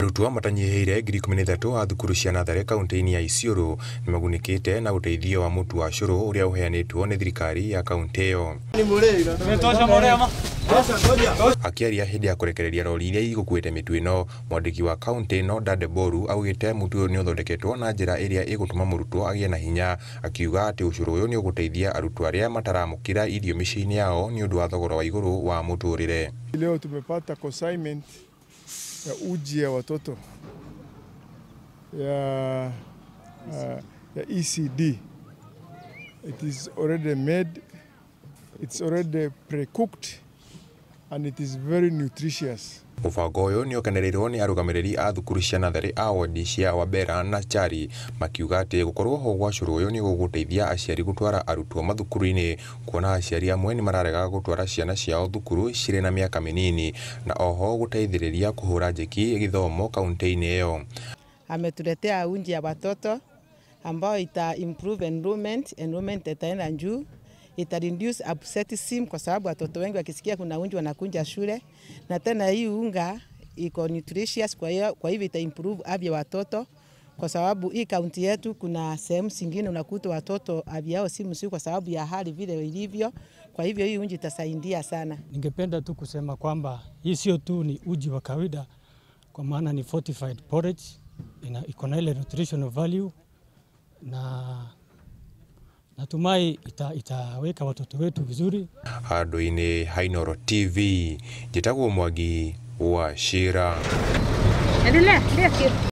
Arutwo matanyihiire 13,000 a thukuru cia Natharĩ kaunti-inĩ ya Isiolo nĩ magunĩkĩte na ũteithio wa mũtu wa cũrũ ũrĩa ũheanĩtwo nĩ thirikari ya kaunti ĩyo. Akĩaria hĩndĩ ya kũrekereria rori iria igũkuĩte mĩtu ĩno, mwandĩki wa kaunti ĩno Dade Boru augĩte mũtu ũyũ nĩ ũthondeketwo na njĩra ĩrĩa ĩgũtũma mũrutwo agĩe na hinya, akiuga atĩ ũcũrũ ũyũ nĩ ũgũteithia arutwo arĩa mataramũkĩra irio mĩciĩ-inĩ yao nĩ ũndũ wa thogora wa igũrũ wa mũtũrĩre. Leo tumepata consignment ya uji ya watoto ya ECD. It is already made, it's already pre-cooked and it is very nutritious. Mũbango ũyũ nĩ ũkenereirwo nĩ arũgamĩrĩri a thukuru cia Natharĩ a wondi cia Wabera na Chari, makiuga atĩ gũkorwo ho gwa cũrũ ũyũ nĩ gũgũteithia aciari gũtwara arutwo mathukuru-inĩ, kuona aciari amwe nĩ mararega gũtwara ciana ciao thukuru cirĩ na mĩaka mĩnini, na oho gũteithĩrĩria kũhũra njeki gĩthomo kaunti-inĩ ĩyo. Ametuletea uji ya watoto ambao ita improve enrollment itaenda juu, ita reduce absenteeism kwa sababu watoto wengi wakisikia kuna uji wanakunja shule, na tena hii unga iko nutritious, kwa hivyo ita improve afya watoto, kwa sababu hii kaunti yetu kuna sehemu zingine unakuta watoto afya yao si mzuri kwa sababu ya hali vile ilivyo. Kwa hivyo hii uji itasaidia sana. Ningependa tu kusema kwamba hii sio tu ni uji wa kawaida, kwa maana ni fortified porridge, iko na ile nutritional value, na natumai itaweka watoto wetu vizuri. Handũ-inĩ ha Inooro TV, njĩtagwo Mwangi wa Shira.